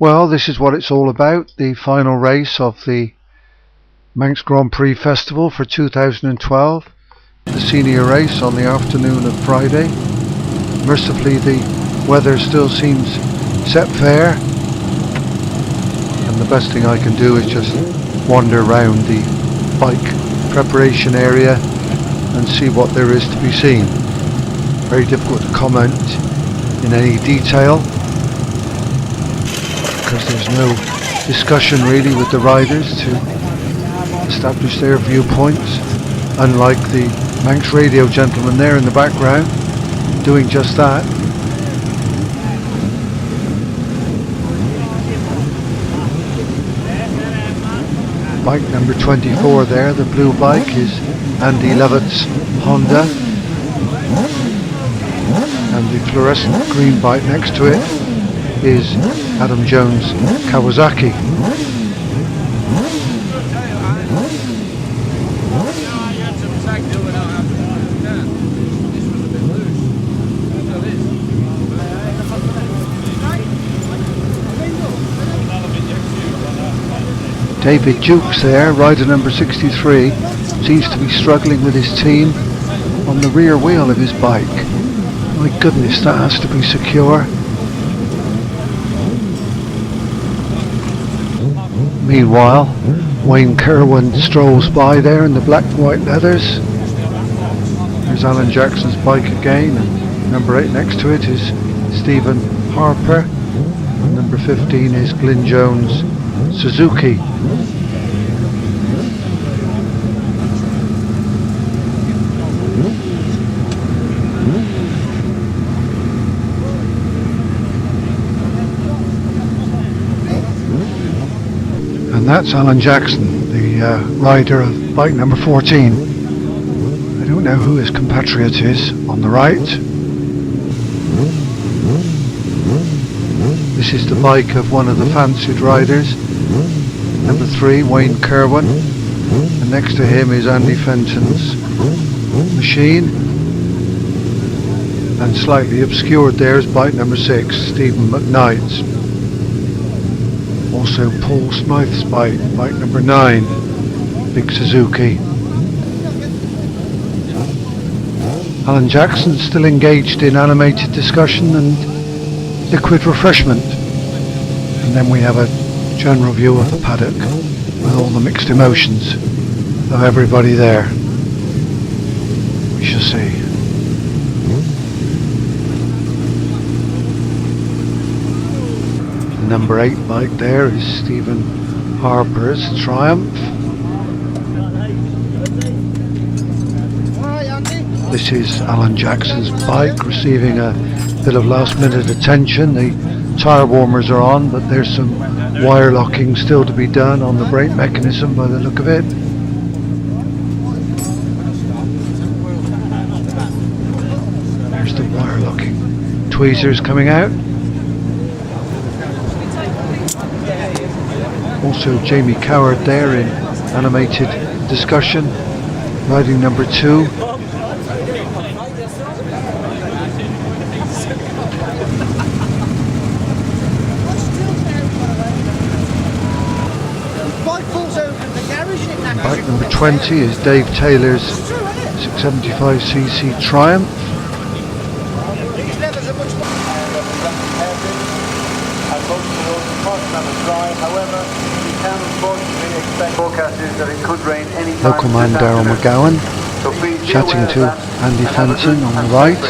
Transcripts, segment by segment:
Well, this is what it's all about, the final race of the Manx Grand Prix Festival for 2012, the senior race on the afternoon of Friday. Mercifully the weather still seems set fair, and the best thing I can do is just wander around the bike preparation area and see what there is to be seen. Very difficult to comment in any detail because there's no discussion really with the riders to establish their viewpoints, unlike the Manx radio gentleman there in the background doing just that. Bike number 24 there, the blue bike, is Andy Levitt's Honda, and the fluorescent green bike next to it is Adam Jones' Kawasaki. David Jukes there, rider number 63, seems to be struggling with his team on the rear wheel of his bike. My goodness, that has to be secure. Meanwhile, Wayne Kerwin strolls by there in the black and white leathers. There's Alan Jackson's bike again, and number 8 next to it is Stephen Harper. And number 15 is Glyn Jones' Suzuki. And that's Alan Jackson, the rider of bike number 14. I don't know who his compatriot is on the right. This is the bike of one of the fancied riders, number 3, Wayne Kerwin, and next to him is Andy Fenton's machine, and slightly obscured there is bike number 6, Stephen McKnight's. Also Paul Smythe's bike number 9, Big Suzuki. Alan Jackson's still engaged in animated discussion and liquid refreshment, and then we have a general view of the paddock with all the mixed emotions of everybody there. We shall see. The number 8 bike there is Stephen Harper's Triumph. This is Alan Jackson's bike receiving a bit of last minute attention. The tyre warmers are on, but there's some wire locking still to be done on the brake mechanism by the look of it. There's the wire locking tweezers coming out. Also Jamie Coward there in animated discussion, riding number 2. Bike number 20 is Dave Taylor's 675cc Triumph. Local man Daryl McGowan chatting to Andy Fenton on the right,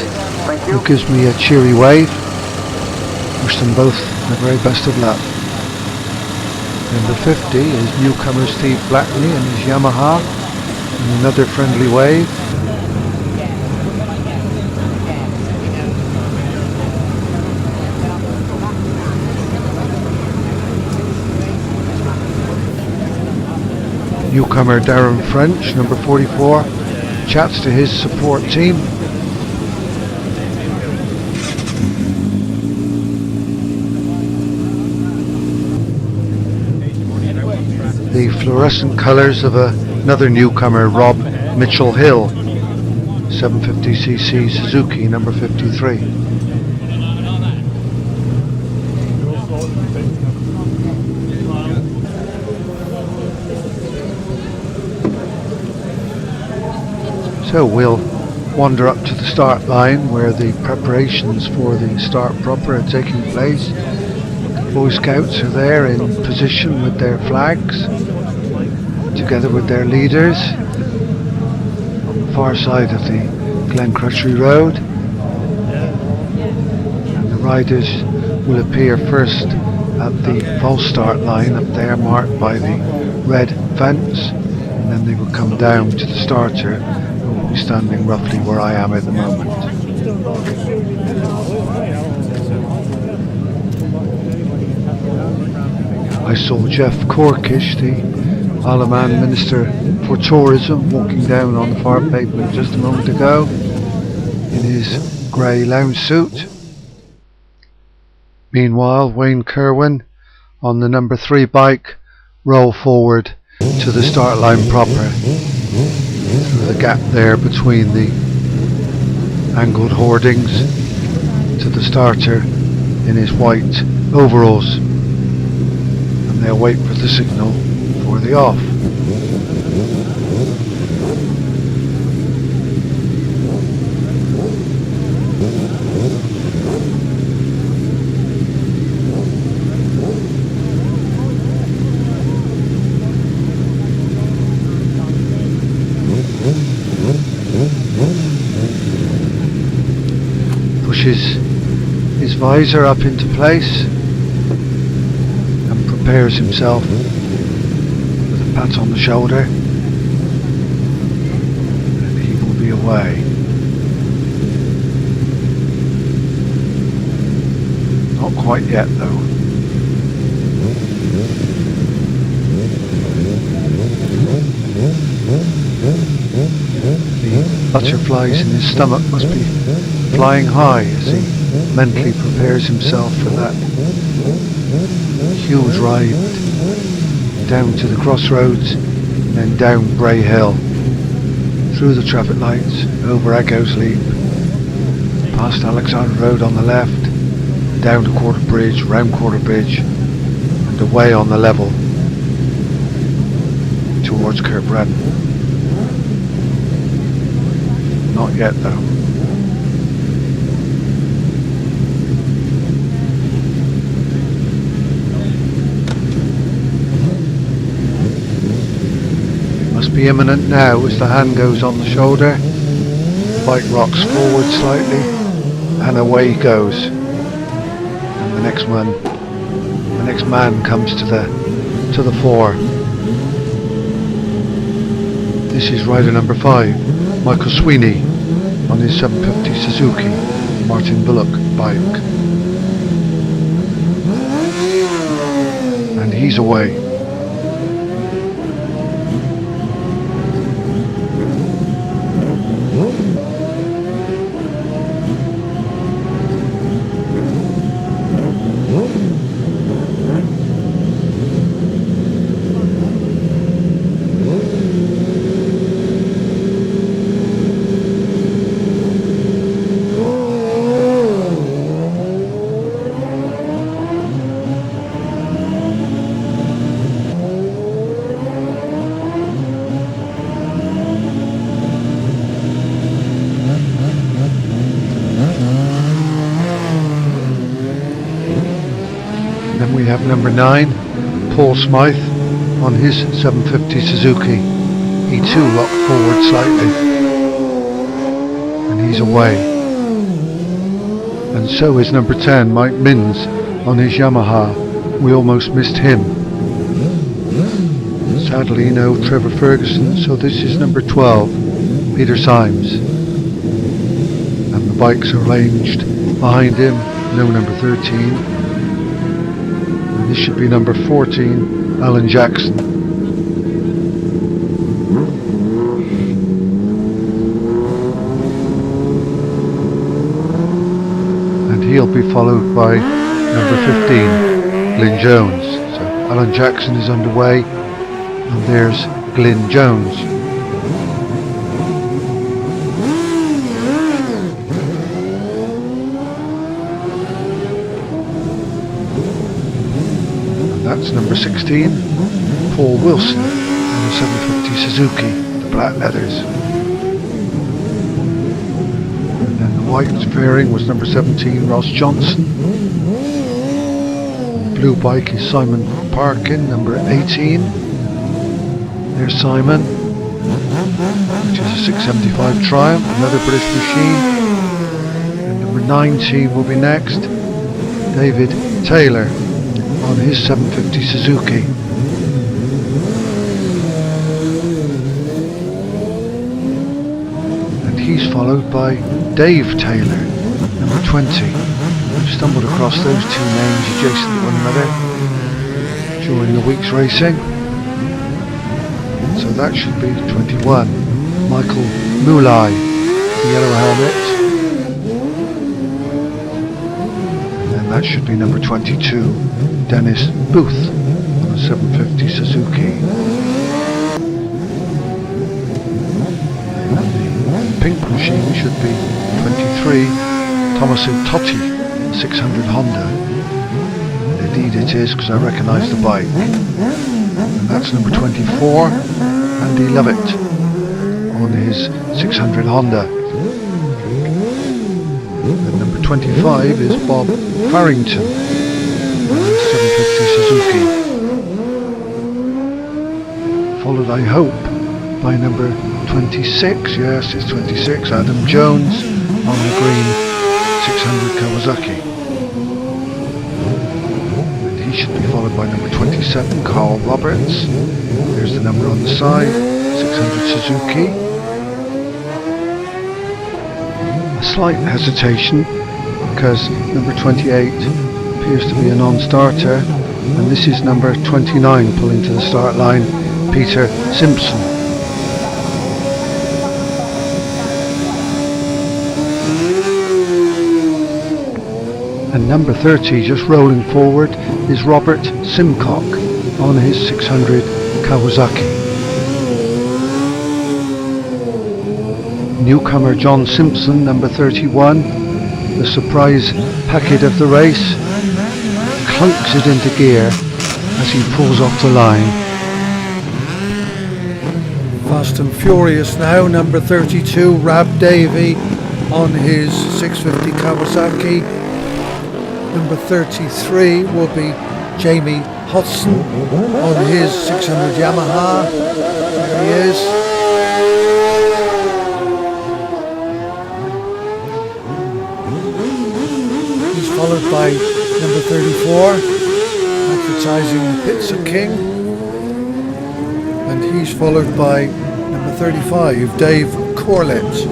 who gives me a cheery wave. Wish them both the very best of luck. Number 50 is newcomer Steve Blackney and his Yamaha, and another friendly wave. Newcomer Darren French, number 44, chats to his support team. The fluorescent colours of another newcomer, Rob Mitchell-Hill, 750cc Suzuki, number 53. So we'll wander up to the start line where the preparations for the start proper are taking place. The Boy Scouts are there in position with their flags, together with their leaders, on the far side of the Glen Crutchery Road. And the riders will appear first at the false start line up there, marked by the red fence, and then they will come down to the starter, who will be standing roughly where I am at the moment. I saw Jeff Corkish, the Isle of Man Minister for Tourism, walking down on the far pavement just a moment ago in his grey lounge suit. Meanwhile, Wayne Kerwin on the number 3 bike roll forward to the start line proper, through the gap there between the angled hoardings, to the starter in his white overalls, and they'll wait for the signal for the off. Pushes his visor up into place and prepares himself with a pat on the shoulder, and he will be away. Not quite yet though. The butterflies in his stomach must be flying high as he mentally prepares himself for that huge ride down to the crossroads, and then down Bray Hill, through the traffic lights, over Echo's Leap, past Alexandra Road on the left, down to Quarter Bridge, round Quarter Bridge, and away on the level towards Kirkbraden. Not yet though. It must be imminent now as the hand goes on the shoulder. The bike rocks forward slightly and away he goes. And the next man comes to the fore. This is rider number 5, Michael Sweeney, on his 750 Suzuki Martin Bullock bike. And he's away. Then we have number 9, Paul Smythe, on his 750 Suzuki. He too rocked forward slightly, and he's away. And so is number 10, Mike Minns, on his Yamaha. We almost missed him. Sadly, no Trevor Ferguson, so this is number 12, Peter Symes. And the bikes are arranged behind him, no number 13. This should be number 14, Alan Jackson. And he'll be followed by number 15, Glyn Jones. So Alan Jackson is underway, and there's Glyn Jones. That's number 16, Paul Wilson, on the 750 Suzuki, the black leathers. white fairing was number 17, Ross Johnson. The blue bike is Simon Parkin, number 18. There's Simon, which is a 675 Triumph, another British machine. And number 19 will be next, David Taylor on his 750 Suzuki. He's followed by Dave Taylor, number 20. I've stumbled across those two names adjacent to one another during the week's racing. So that should be 21. Michael Moulay, the yellow helmet. And then that should be number 22, Dennis Booth on a 750 Suzuki. Pink machine should be 23, Tommaso Totti, 600 Honda. Indeed it is, because I recognise the bike. And that's number 24, Andy Lovett on his 600 Honda. And number 25 is Bob Farrington on his 750 Suzuki. Followed, I hope, by number 26, yes it's 26, Adam Jones on the green 600 Kawasaki. And he should be followed by number 27, Carl Roberts. There's the number on the side, 600 Suzuki. A slight hesitation because number 28 appears to be a non-starter, and this is number 29 pulling to the start line, Peter Simpson. And number 30, just rolling forward, is Robert Simcock on his 600 Kawasaki. Newcomer John Simpson, number 31, the surprise packet of the race, clunks it into gear as he pulls off the line. Fast and Furious now, number 32, Rab Davey on his 650 Kawasaki. Number 33 will be Jamie Hodson on his 600 Yamaha. There he is. He's followed by number 34, advertising the Pizza King. And he's followed by number 35, Dave Corlett.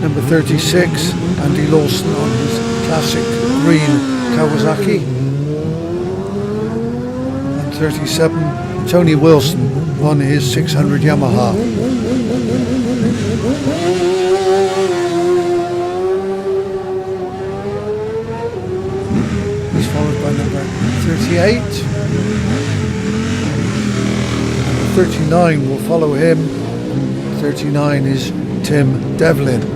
Number 36, Andy Lawson on his classic green Kawasaki. And 37, Tony Wilson on his 600 Yamaha. He's followed by number 38. Number 39 will follow him. 39 is Tim Devlin.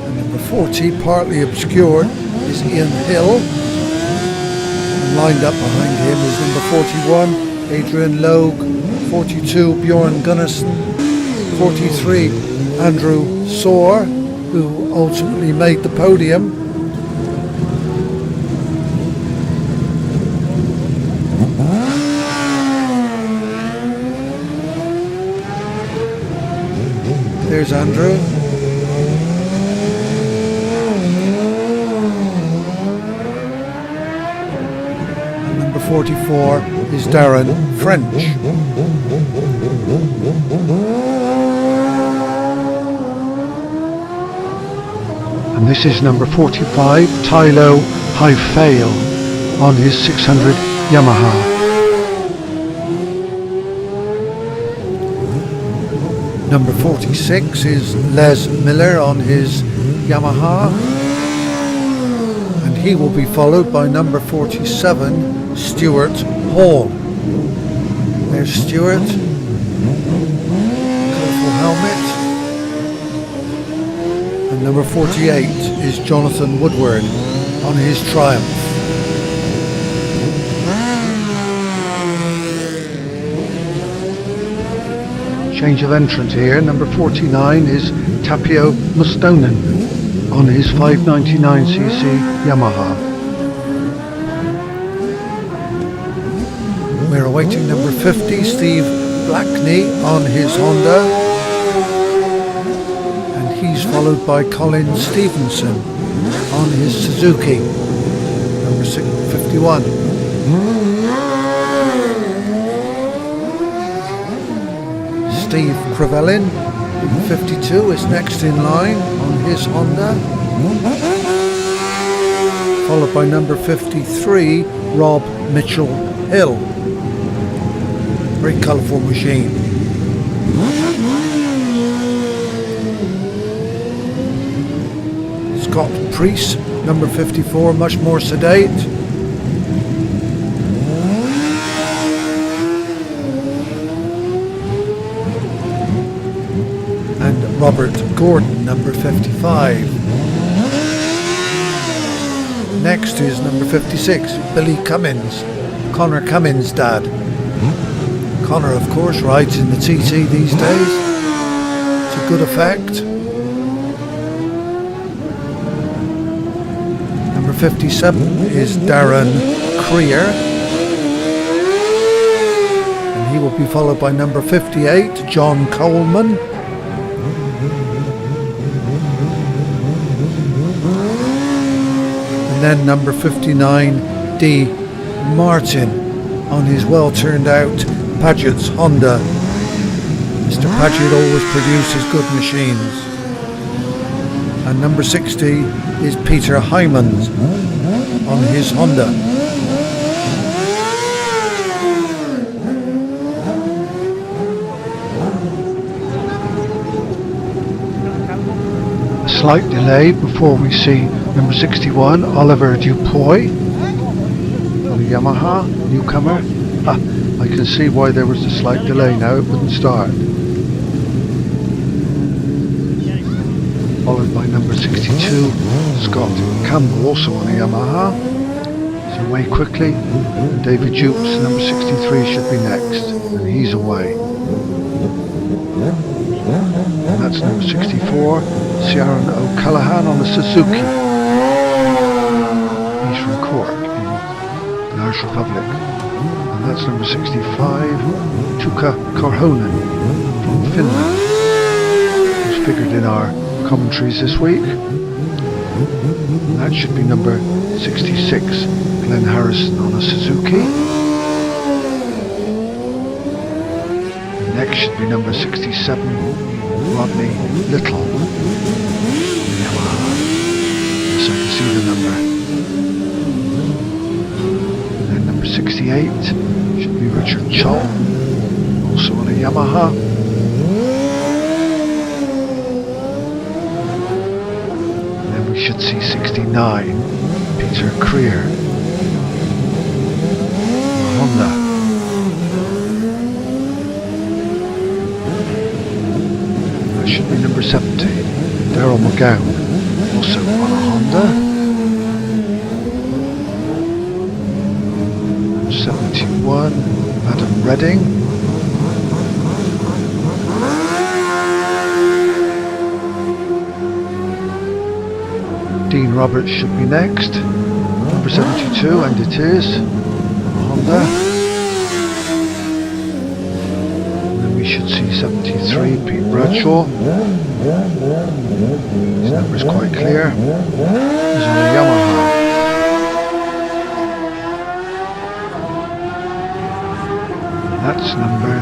And number 40, partly obscured, is Ian Hill. And lined up behind him is number 41, Adrian Logue. 42, Bjorn Gunnarsson. 43, Andrew Soar, who ultimately made the podium. There's Andrew. And number 44 is Darren French. And this is number 45, Tylo Highfail on his 600 Yamaha. Number 46 is Les Miller on his Yamaha, and he will be followed by number 47, Stuart Hall. There's Stuart, colourful helmet, and And number 48 is Jonathan Woodward on his Triumph. Change of entrant here. Number 49 is Tapio Mustonen on his 599cc Yamaha. We're awaiting number 50, Steve Blackney on his Honda, and he's followed by Colin Stevenson on his Suzuki, number 51. Steve Crevellin, 52, is next in line on his Honda, followed by number 53, Rob Mitchell-Hill. Very colourful machine. Scott Prix, number 54, much more sedate. And Robert Gordon, number 55. Next is number 56, Billy Cummins, Connor Cummins' dad. Connor, of course, rides in the TT these days. It's a good effect. Number 57 is Darren Creer, and he will be followed by number 58, John Coleman. And then number 59, D. Martin on his well turned out Paget's Honda. Mr. Paget always produces good machines. And number 60 is Peter Hymans on his Honda. A slight delay before we see number 61, Oliver Dupuy on the Yamaha, newcomer. I can see why there was a slight delay now, it wouldn't start. Followed by number 62, Scott Campbell, also on a Yamaha. So away quickly. David Jukes, number 63, should be next, and he's away. And that's number 64, Ciaran O'Callaghan on the Suzuki. He's from Cork in the Irish Republic. And that's number 65, Tuukka Korhonen from Finland, who's figured in our commentaries this week. And that should be number 66, Glenn Harrison on a Suzuki. And next should be number 67, Rodney Little. So I can see the number. 68 should be Richard Choll, also on a Yamaha. And then we should see 69, Peter Creer, Honda. That should be number 70, Daryl McGowan, also on a Honda. 71, Adam Redding. Dean Roberts should be next, number 72, and it is Honda. And then we should see 73, Pete Bradshaw. His number is quite clear. He's on a Yamaha. That's number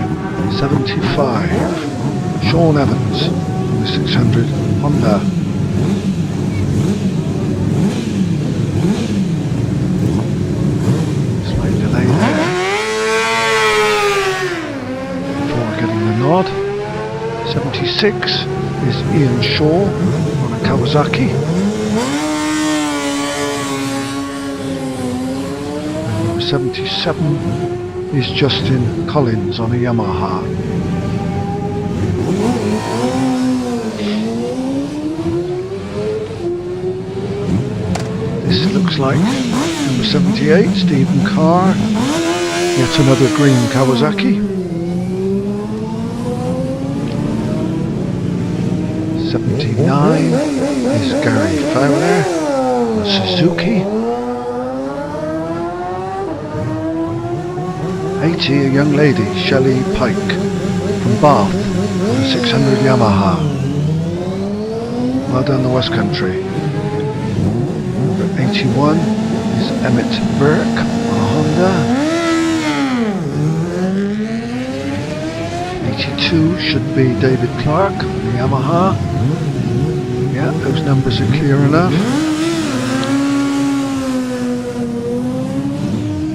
75, Sean Evans, the 600 Honda. Slight delay there before getting the nod. 76 is Ian Shaw on a Kawasaki. And number 77 is Justin Collins on a Yamaha. looks like. Number 78, Stephen Carr. Yet another green Kawasaki. 79 is Gary Fowler, a Suzuki. 80, a young lady, Shelley Pike, from Bath, on a 600 Yamaha. Well done, the West Country. Number 81 is Emmett Burke on a Honda. 82 should be David Clark on the Yamaha. Yeah, those numbers are clear enough.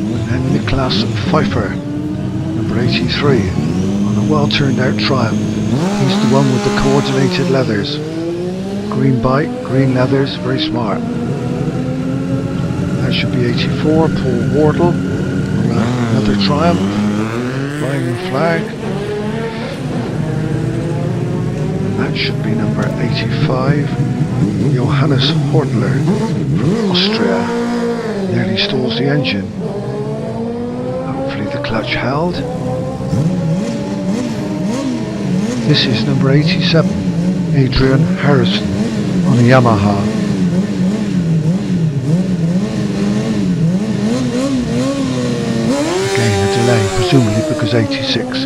And then Nicholas Pfeiffer, number 83, on a well turned out Triumph. He's the one with the coordinated leathers. Green bike, green leathers, very smart. That should be 84, Paul Wardle on another Triumph, flying the flag. That should be number 85, Johannes Hortler from Austria. Nearly stalls the engine. Hopefully the clutch held. This is number 87, Adrian Harrison on a Yamaha. Again a delay, presumably because 86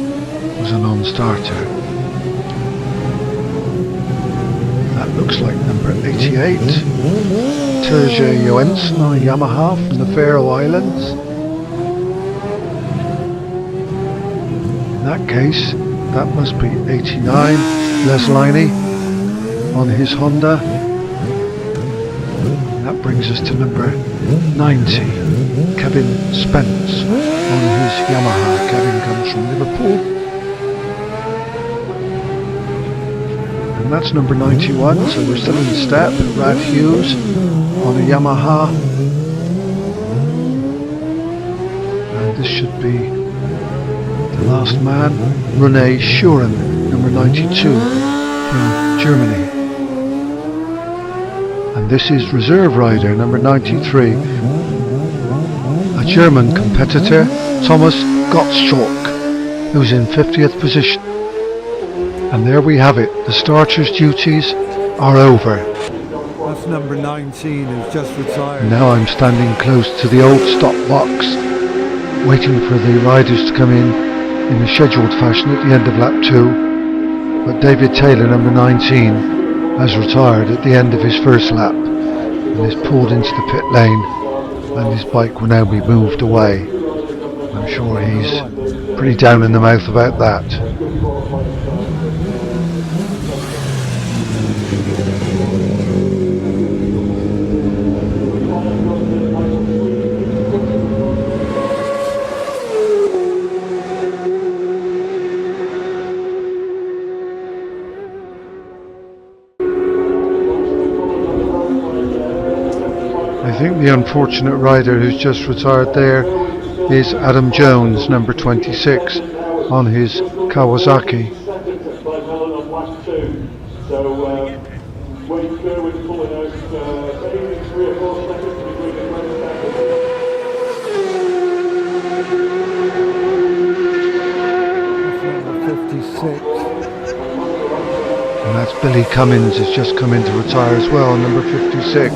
was a non-starter. That looks like number 88, Terje Johansson on a Yamaha from the Faroe Islands. In that case, that must be 89, Les Liney on his Honda. That brings us to number 90, Kevin Spence on his Yamaha. Kevin comes from Liverpool. And that's number 91, so we're still in step. Brad Hughes on a Yamaha. And this should be the last man, René Schuren, number 92 from Germany. And this is reserve rider number 93, a German competitor, Thomas Gottschalk, who's in 50th position. And there we have it, the starter's duties are over. That's number 19 who's just retired. Now I'm standing close to the old stop box, waiting for the riders to come in a scheduled fashion at the end of lap 2. But David Taylor, number 19, has retired at the end of his first lap and is pulled into the pit lane, and his bike will now be moved away. I'm sure he's pretty down in the mouth about that. I think the unfortunate rider who's just retired there is Adam Jones, number 26, on his Kawasaki. And that's Billy Cummins, has just come in to retire as well, number 56.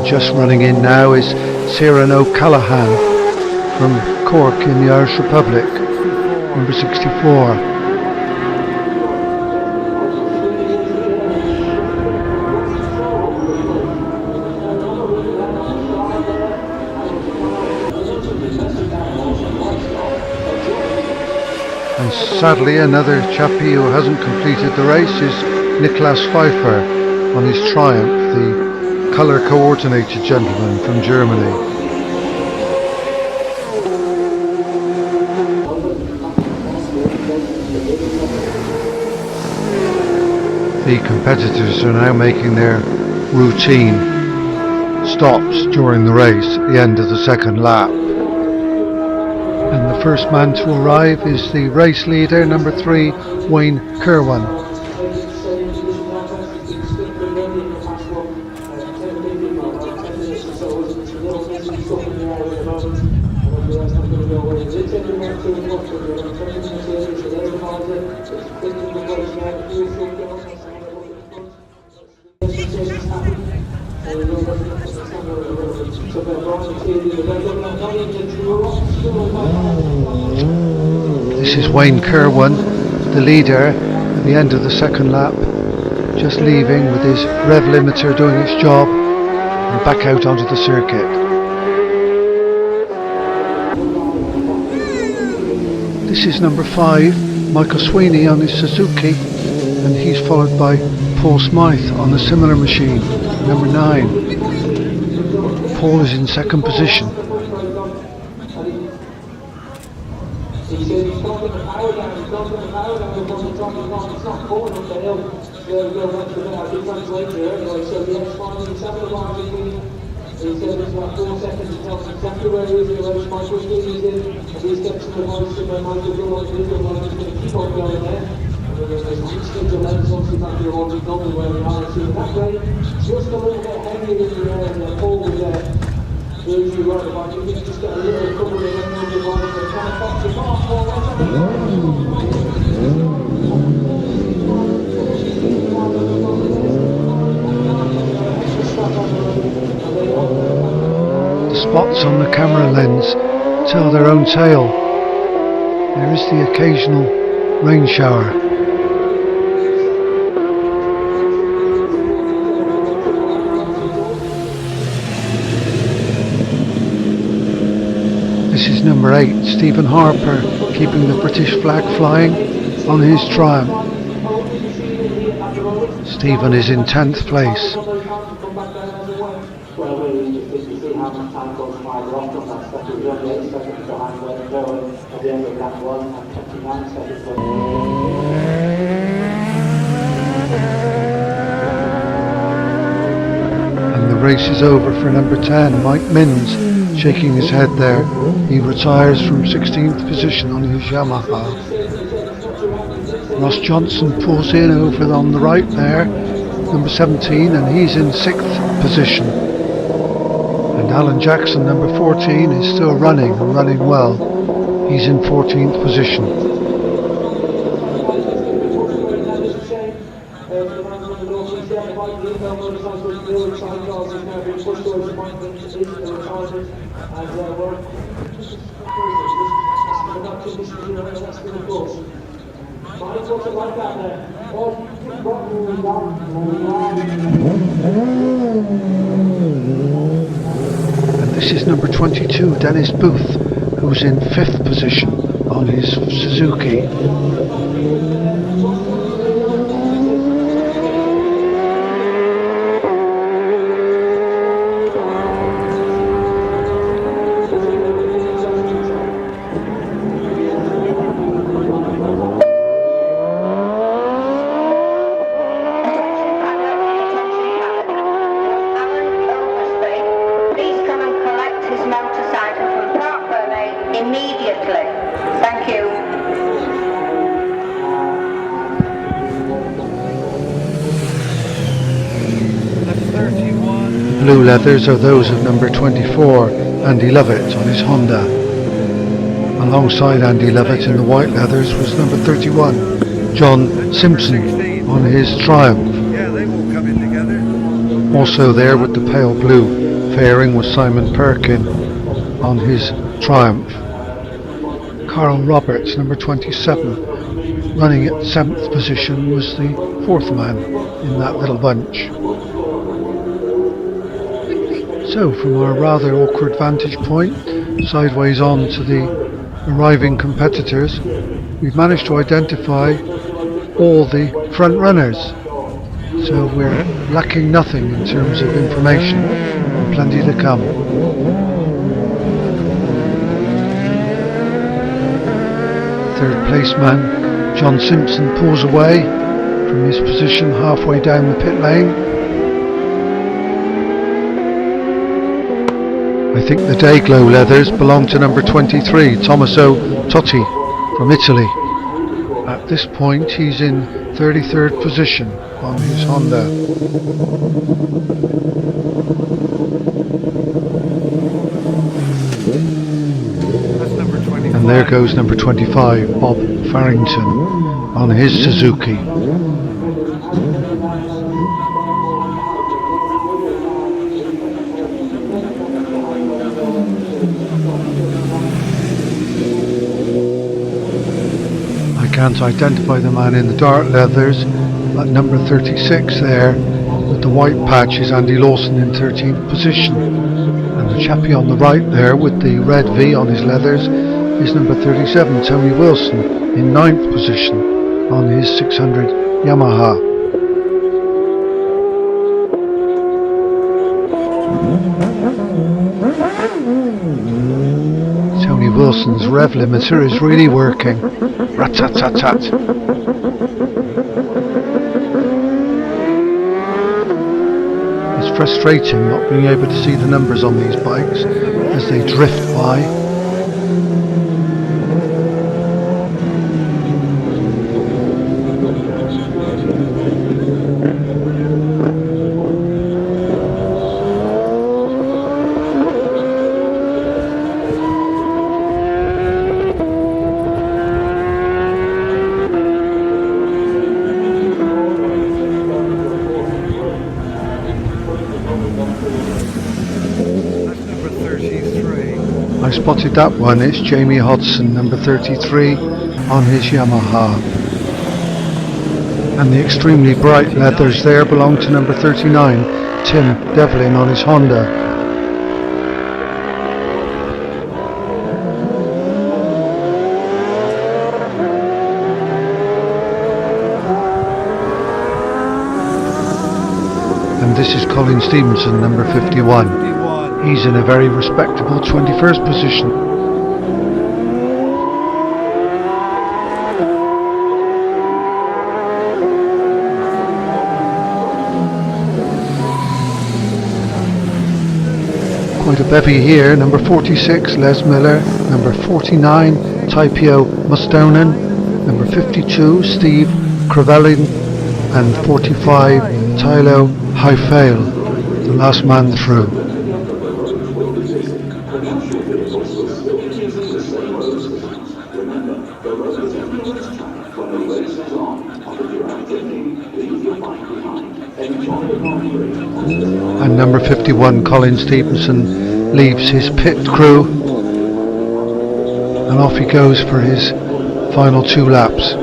Just running in now is Ciaran O'Callaghan from Cork in the Irish Republic, number 64. And sadly another chappie who hasn't completed the race is Nicholas Pfeiffer on his Triumph, the colour coordinated gentleman from Germany. The competitors are now making their routine stops during the race at the end of the second lap. And the first man to arrive is the race leader, number 3, Wayne Kerwan. This is Wayne Kerwin, the leader, at the end of the second lap, just leaving with his rev limiter doing its job and back out onto the circuit. This is number 5, Michael Sweeney on his Suzuki, and he's followed by Paul Smythe on a similar machine, number 9. Paul is in second position. The spots on the camera lens tell their own tale. There is the occasional rain shower. This is number 8, Stephen Harper, keeping the British flag flying on his Triumph. Stephen is in 10th place. And the race is over for number 10, Mike Minns, shaking his head there. He retires from 16th position on his Yamaha. Ross Johnson pulls in over on the right there, number 17, and he's in 6th position. And Alan Jackson, number 14, is still running and running well. He's in 14th position. And this is number 22, Dennis Booth, who's in 5th position on his Suzuki. Blue leathers are those of number 24, Andy Lovett on his Honda. Alongside Andy Lovett in the white leathers was number 31, John Simpson on his Triumph. Yeah, they will come in together. Also there with the pale blue fairing was Simon Perkin on his Triumph. Carl Roberts, number 27, running at 7th position, was the 4th man in that little bunch. So from our rather awkward vantage point, sideways on to the arriving competitors, we've managed to identify all the front runners. So we're lacking nothing in terms of information, and plenty to come. Third place man, John Simpson, pulls away from his position halfway down the pit lane. I think the Dayglow leathers belong to number 23, Tommaso Totti from Italy. At this point he's in 33rd position on his Honda. That's number 24. And there goes number 25, Bob Farrington, on his Suzuki. I can't identify the man in the dark leathers, but number 36 there with the white patch is Andy Lawson in 13th position, and the chappie on the right there with the red V on his leathers is number 37, Tony Wilson, in 9th position on his 600 Yamaha. Tony Wilson's rev limiter is really working. Rat-tat-tat-tat. It's frustrating not being able to see the numbers on these bikes as they drift by. I spotted that one, it's Jamie Hodson, number 33, on his Yamaha. And the extremely bright leathers there belong to number 39, Tim Devlin, on his Honda. And this is Colin Stevenson, number 51. He's in a very respectable 21st position. Quite a bevy here. Number 46, Les Miller. Number 49, Taipio Mustonen. Number 52, Steve Crevellin. And 45, Tylo Haifale, the last man through. And number 51, Colin Stevenson, leaves his pit crew and off he goes for his final 2 laps.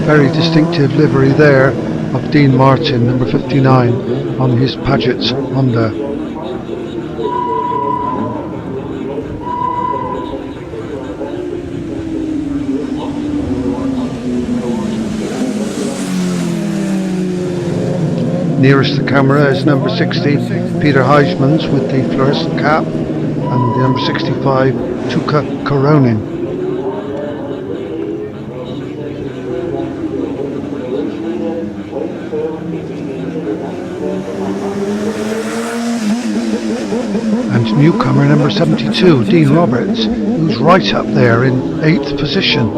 Very distinctive livery there of Dean Martin, number 59, on his Paget's Honda. Nearest the camera is number 60, Peter Heismans with the fluorescent cap, and the number 65, Tuukka Koronen. And newcomer number 72, Dean Roberts, who's right up there in 8th position.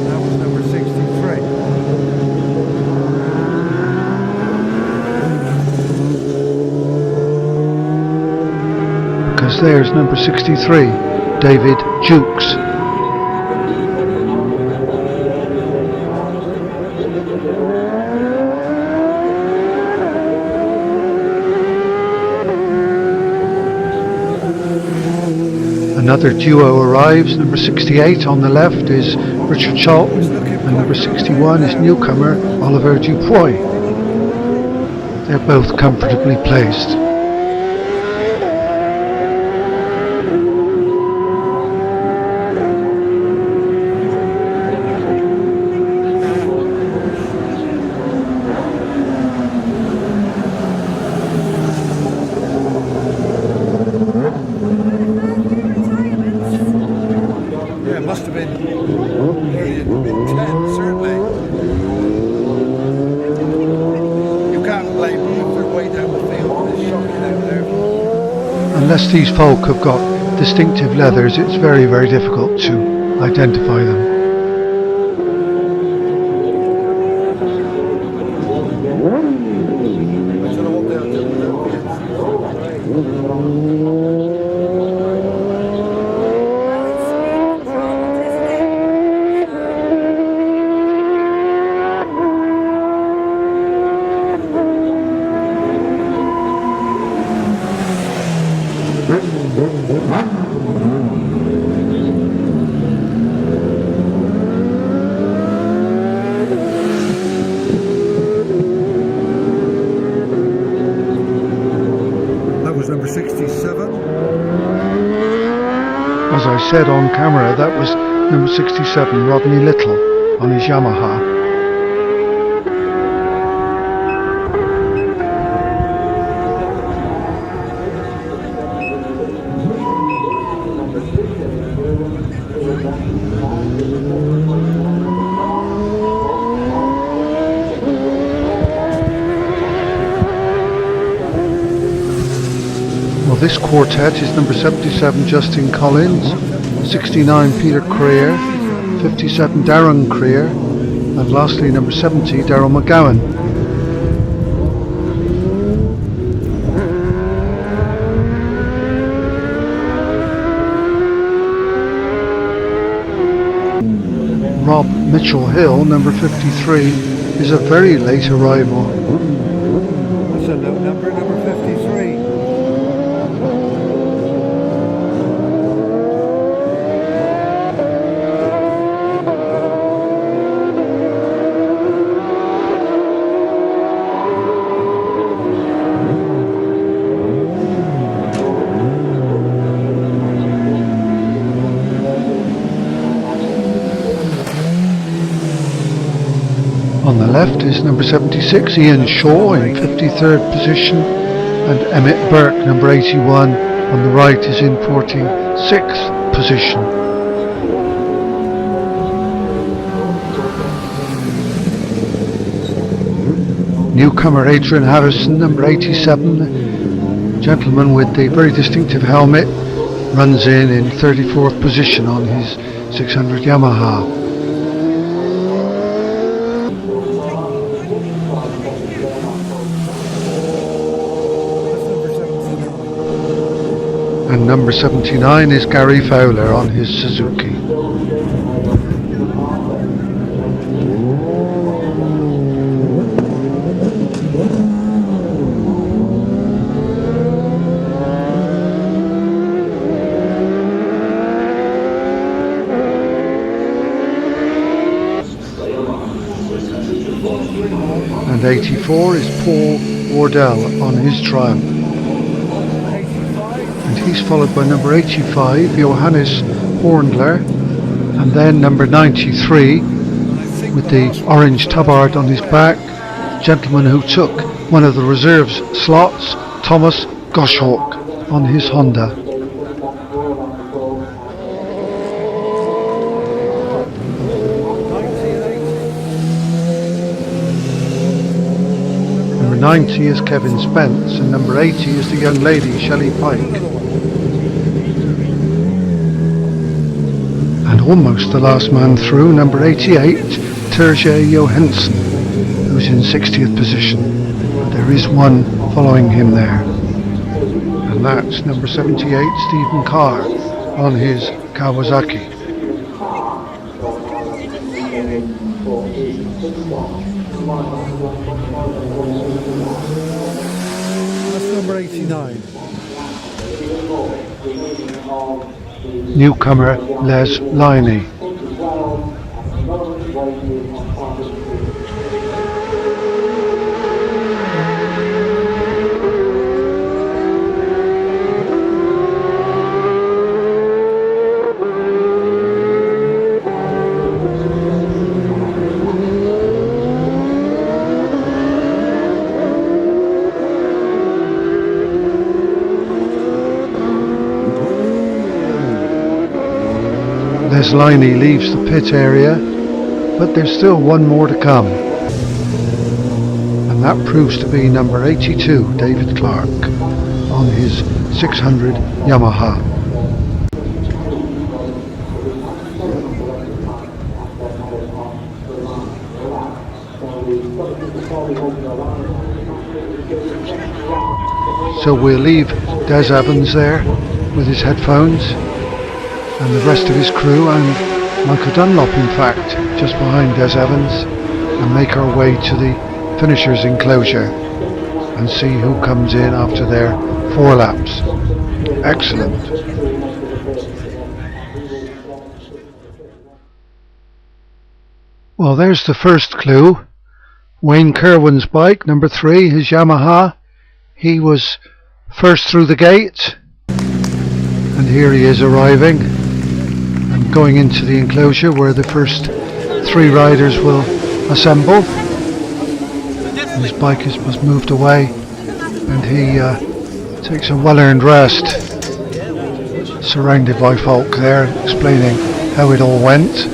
That was number 63. Because there's number 63, David Jukes. Another duo arrives. Number 68 on the left is Richard Charlton, and number 61 is newcomer Oliver Dupuy. They're both comfortably placed. Yeah, it must have been very intense, certainly. You can't blame them if they're way down the field. It's shocking out there. Unless these folk have got distinctive leathers, it's very, very difficult to identify them. I don't know what they'll do without That was number 67. As I said on camera, that was number 67, Rodney Little, on his Yamaha. Well, this quartet is number 77, Justin Collins, 69, Peter Creer, 57, Darren Creer, and lastly number 70, Daryl McGowan. Rob Mitchell-Hill, number 53, is a very late arrival. That's a low number 53. On the left is number 76, Ian Shaw in 53rd position, and Emmett Burke, number 81, on the right is in 46th position. Newcomer Adrian Harrison, number 87, gentleman with the very distinctive helmet, runs in 34th position on his 600 Yamaha. And number 79 is Gary Fowler on his Suzuki. And 84 is Paul Wardell on his Triumph. And he's followed by number 85, Johannes Horndler, and then number 93 with the orange tabard on his back, gentleman who took one of the reserves slots, Thomas Goshawk on his Honda. Number 90 is Kevin Spence, and number 80 is the young lady Shelley Pike. And almost the last man through, number 88, Terje Johansson, who's in 60th position. But there is one following him there, and that's number 78, Stephen Carr on his Kawasaki. That's number 89. newcomer Les Liney. Les Liney leaves the pit area, but there's still one more to come, and that proves to be number 82, David Clark, on his 600 Yamaha. So we'll leave Des Evans there with his headphones and the rest of his crew, and Michael Dunlop in fact just behind Des Evans, and make our way to the finishers enclosure and see who comes in after their 4 laps. Excellent. Well, there's the first clue. Wayne Kerwin's bike, number 3, his Yamaha. He was first through the gate, and here he is arriving and going into the enclosure where the first 3 riders will assemble. His bike was moved away, and he takes a well-earned rest, surrounded by folk there explaining how it all went.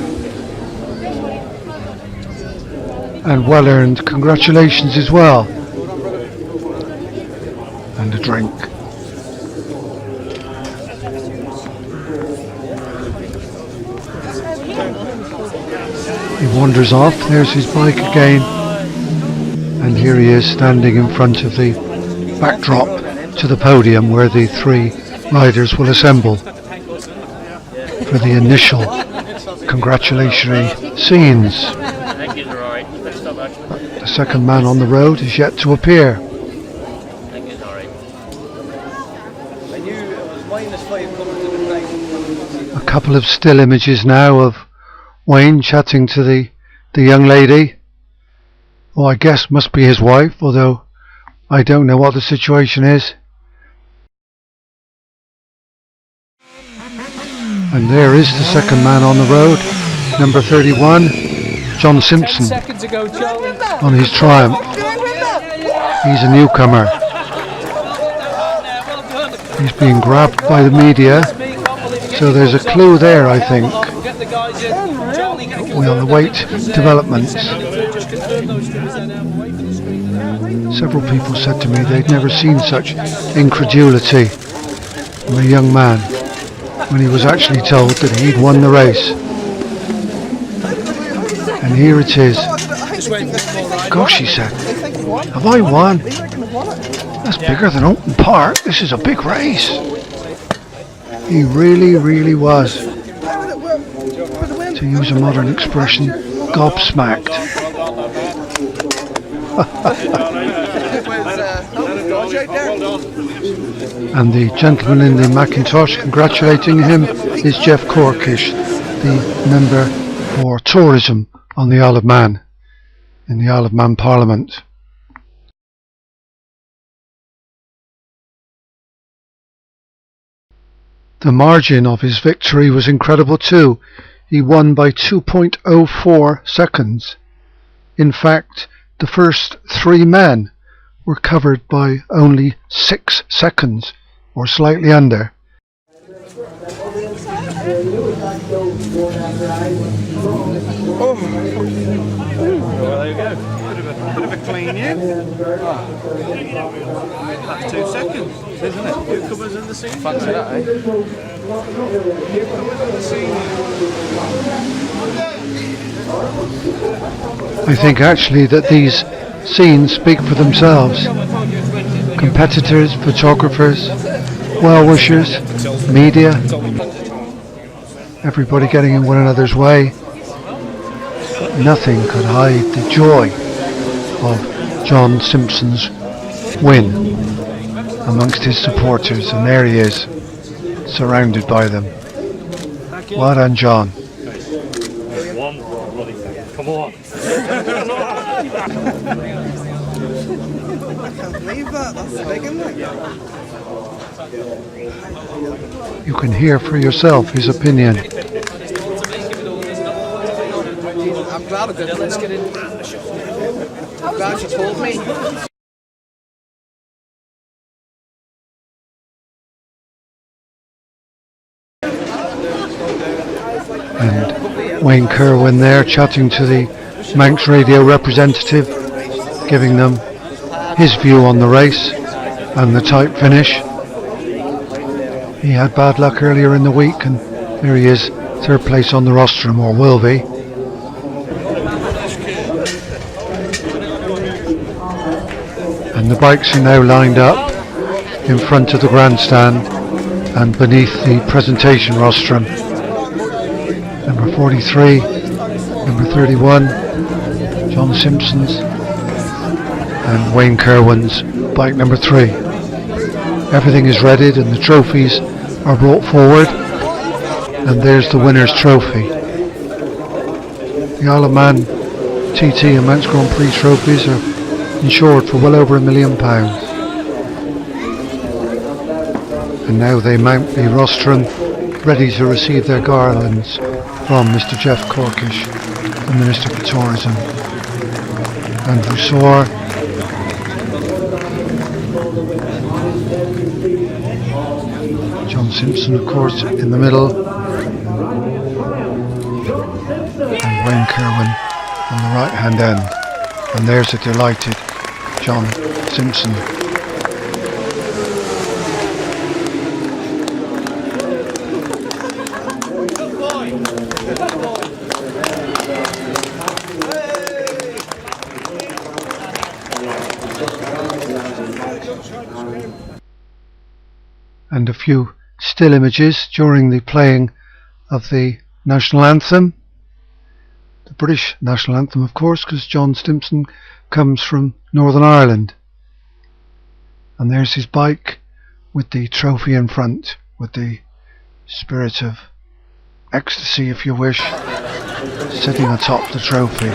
And well-earned congratulations as well. And a drink. He wanders off, there's his bike again, and here he is standing in front of the backdrop to the podium where the 3 riders will assemble for the initial congratulatory scenes. But the second man on the road is yet to appear. A couple of still images now of Wayne chatting to the young lady, who I guess must be his wife, although I don't know what the situation is. And there is the second man on the road, number 31, John Simpson, on his Triumph. He's a newcomer. He's being grabbed by the media, so there's a clue there, I think. We'll await developments. Several people said to me they'd never seen such incredulity from a young man when he was actually told that he'd won the race. And here it is. Gosh, he said, have I won? That's bigger than Open Park. This is a big race. He really, really was, to use a modern expression, gobsmacked. And the gentleman in the Macintosh congratulating him is Jeff Corkish, the member for tourism on the Isle of Man, in the Isle of Man Parliament. The margin of his victory was incredible too. He won by 2.04 seconds. In fact, the first 3 men were covered by only 6 seconds, or slightly under. Oh, well, there you go. Bit of a clean in. That's 2 seconds, isn't it? Newcomers in the scene. Fancy that, eh? Newcomers in the scene. I think actually that these scenes speak for themselves. Competitors, photographers, well-wishers, media, everybody getting in one another's way. Nothing could hide the joy of John Simpson's win amongst his supporters, and there he is, surrounded by them. Well done, John. One bloody thing. Come on. I can't believe that. That's big, isn't it? You can hear for yourself his opinion. I'm glad I did. Let's get in. I'm glad she told me. And Wayne Kerwin there chatting to the Manx radio representative, giving them his view on the race and the tight finish. He had bad luck earlier in the week, and there he is, third place on the rostrum, or will be. And the bikes are now lined up in front of the grandstand and beneath the presentation rostrum. Number 43, number 31, John Simpson's, and Wayne Kerwin's bike number 3. Everything is readied and the trophies are brought forward, and there's the winner's trophy. The Isle of Man TT and Manx Grand Prix trophies are insured for well over £1 million. And now they mount the rostrum, ready to receive their garlands from Mr. Jeff Corkish, the Minister for Tourism. Andrew Soar, John Simpson, of course, in the middle, and Wayne Kerwin on the right hand end. And there's a delighted John Simpson. And a few still images during the playing of the national anthem. The British national anthem, of course, because John Simpson comes from Northern Ireland. And there's his bike with the trophy in front, with the spirit of ecstasy, if you wish, sitting atop the trophy.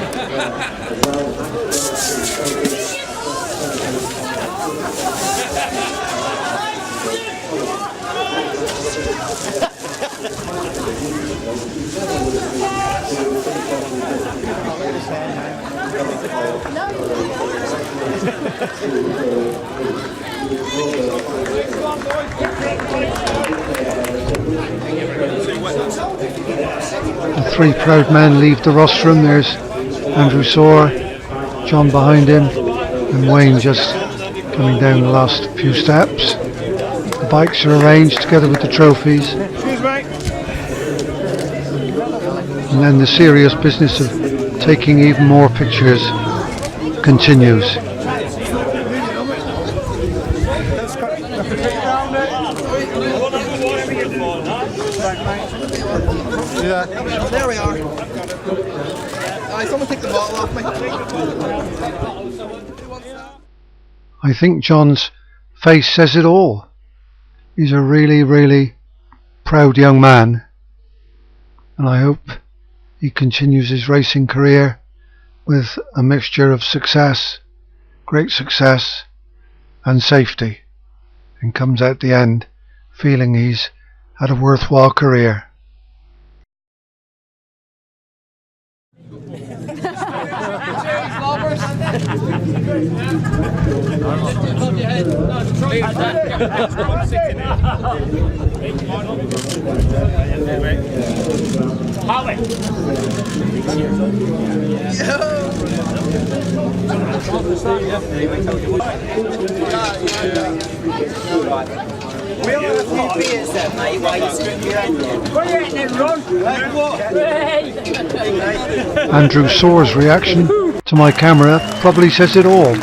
The three proud men leave the rostrum. There's Andrew Soar, John behind him, and Wayne just coming down the last few steps. The bikes are arranged together with the trophies. And then the serious business of taking even more pictures continues. Yeah. There we are. Someone take the bottle off me. I think John's face says it all. He's a really, really proud young man, and I hope he continues his racing career with a mixture of success, great success, and safety, and comes out the end feeling he's had a worthwhile career. Andrew Soar's reaction to my camera probably says it all.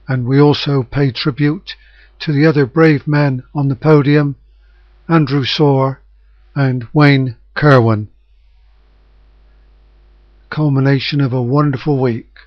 And we also pay tribute to the other brave men on the podium, Andrew Soar and Wayne Kerwin. Culmination of a wonderful week.